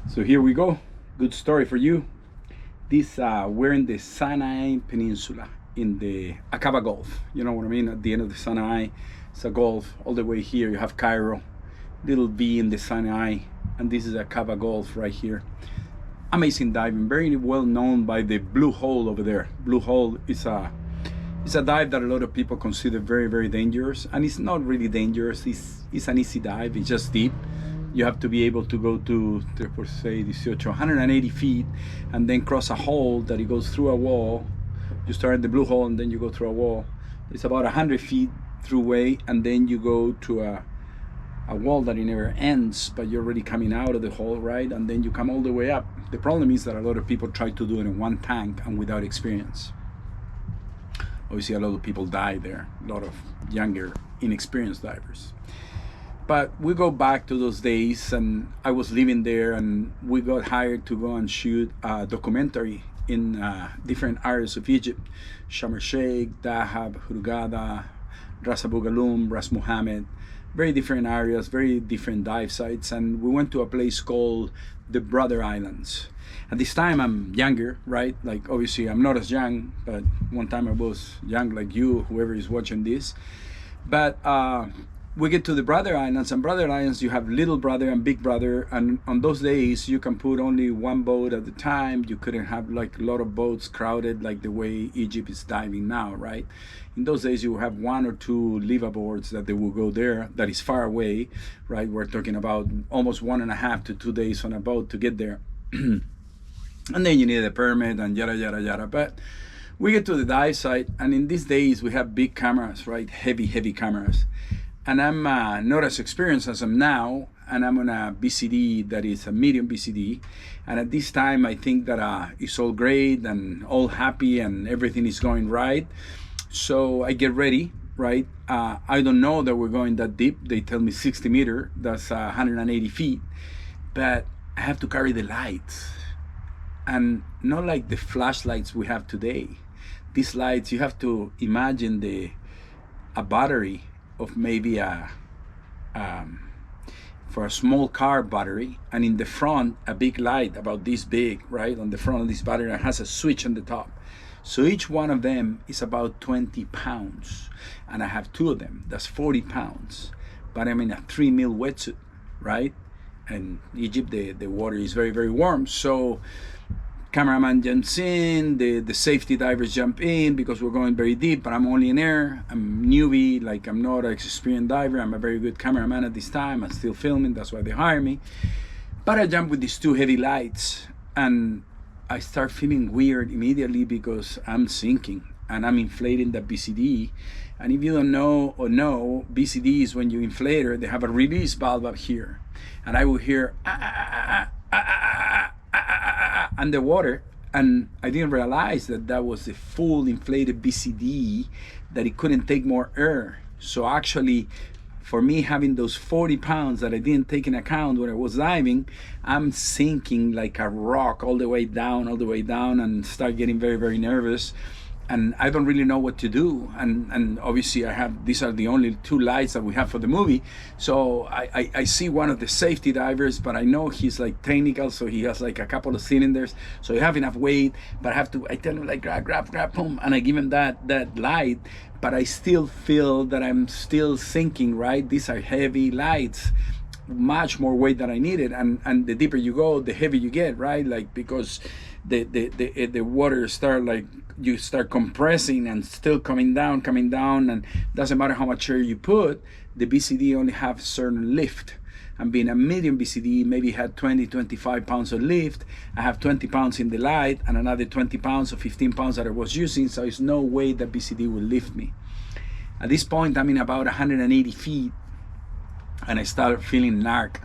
So here we go. Good story for you. We're in the Sinai Peninsula in the Aqaba Gulf. You know what I mean? At the end of the Sinai, it's a gulf. All the way here, you have Cairo, little V in the Sinai, and this is Aqaba Gulf right here. Amazing diving, very well known by the Blue Hole over there. Blue Hole is a dive that a lot of people consider very, very dangerous, and it's not really dangerous. It's an easy dive. It's just deep. You have to be able to go to, say, 180 feet, and then cross a hole that it goes through a wall. You start in the Blue Hole, and then you go through a wall. It's about 100 feet through way, and then you go to a wall that it never ends, but you're already coming out of the hole, right? And then you come all the way up. The problem is that a lot of people try to do it in one tank and without experience. Obviously, a lot of people die there, a lot of younger, inexperienced divers. But we go back to those days, and I was living there, and we got hired to go and shoot a documentary in different areas of Egypt: Sharm el-Sheikh, Dahab, Hurghada, Ras Abu Ghaloum, Ras Mohammed. Very different areas, very different dive sites. And we went to a place called the Brother Islands. At this time, I'm younger, right? Like, obviously, I'm not as young, but one time I was young like you, whoever is watching this. But we get to the Brother Islands, and Brother Islands, you have Little Brother and Big Brother, and on those days you can put only one boat at a time. You couldn't have like a lot of boats crowded like the way Egypt is diving now, right? In those days you have one or two liveaboards that they will go there, that is far away, right? We're talking about almost 1.5 to 2 days on a boat to get there. And then you need a permit and yada yada yada. But we get to the dive site, and in these days we have big cameras, right? Heavy cameras. And I'm not as experienced as I'm now, and I'm on a BCD that is a medium BCD. And at this time, I think that it's all great and all happy and everything is going right. So I get ready, right? I don't know that we're going that deep. They tell me 60 meter, that's 180 feet. But I have to carry the lights. And not like the flashlights we have today. These lights, you have to imagine a battery of maybe for a small car battery, and in the front a big light about this big, right? On the front of this battery, it has a switch on the top. So each one of them is about 20 pounds, and I have two of them. That's 40 pounds. But I'm in a 3 mil wetsuit, right? And Egypt, the water is very, very warm. So cameraman jumps in, the safety divers jump in because we're going very deep, but I'm only in air. I'm newbie, like I'm not an experienced diver. I'm a very good cameraman at this time. I'm still filming, that's why they hire me. But I jump with these two heavy lights, and I start feeling weird immediately because I'm sinking and I'm inflating the BCD. And if you don't know or know, BCD is when you inflate her, they have a release valve up here. And I will hear underwater, and I didn't realize that was the full inflated BCD, that it couldn't take more air. So actually, for me having those 40 pounds that I didn't take in account when I was diving, I'm sinking like a rock all the way down, and start getting very, very nervous. And I don't really know what to do. And obviously these are the only two lights that we have for the movie. So I see one of the safety divers, but I know he's like technical, so he has like a couple of cylinders. So you have enough weight, but I tell him like grab, boom, and I give him that light, but I still feel that I'm still sinking, right? These are heavy lights, much more weight than I needed, and the deeper you go, the heavier you get, right? Like, because the water you start compressing and still coming down, and doesn't matter how much air you put, the BCD only have certain lift. And being a medium BCD, maybe had 25 pounds of lift. I have 20 pounds in the light and another 20 pounds or 15 pounds that I was using, so there's no way that BCD will lift me. At this point, I'm in about 180 feet, and I start feeling like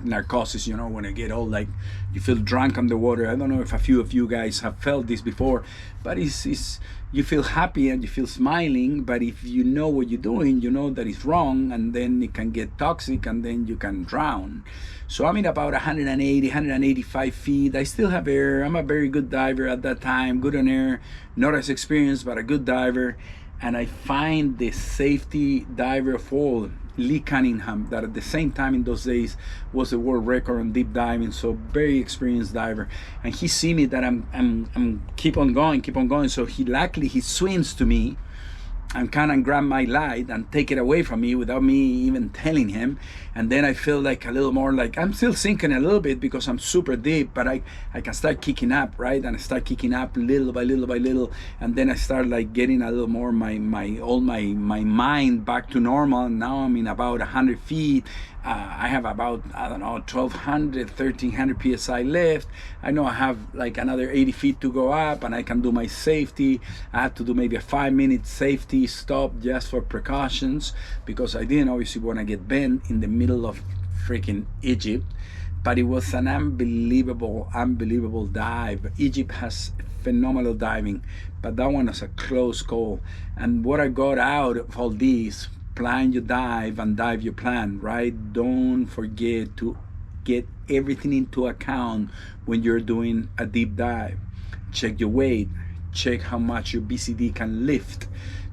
narcosis, you know, when I get old, like you feel drunk underwater. I don't know if a few of you guys have felt this before, but it's you feel happy and you feel smiling, but if you know what you're doing, you know that it's wrong, and then it can get toxic, and then you can drown. So I'm in about 185 feet. I still have air. I'm a very good diver at that time, good on air, not as experienced, but a good diver. and I find the safety diver of all, Lee Cunningham, that at the same time in those days was the world record on deep diving, so very experienced diver. And he see me that I'm keep on going. So he swims to me and kind of grab my light and take it away from me without me even telling him. And then I feel like a little more like I'm still sinking a little bit because I'm super deep, but I can start kicking up, right? And I start kicking up little by little, and then I start like getting a little more my mind back to normal. And now I'm in about 100 feet. I have about, I don't know, 1200, 1300 psi left. I know I have like another 80 feet to go up, and I can do my safety. I have to do maybe a 5-minute safety stop just for precautions, because I didn't obviously want to get bent in the middle of freaking Egypt. But it was an unbelievable dive. Egypt has phenomenal diving, but that one was a close call. And what I got out of all these: plan your dive and dive your plan, right? Don't forget to get everything into account when you're doing a deep dive. Check your weight, check how much your BCD can lift,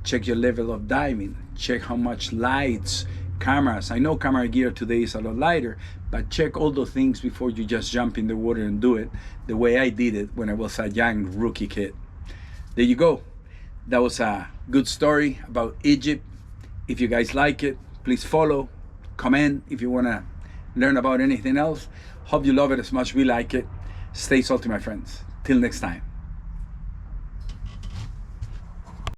check your level of diving, check how much lights, cameras. I know camera gear today is a lot lighter, but check all those things before you just jump in the water and do it the way I did it when I was a young rookie kid. There you go. That was a good story about Egypt. If you guys like it, please follow, comment if you want to learn about anything else. Hope you love it as much as we like it. Stay salty, my friends. Till next time.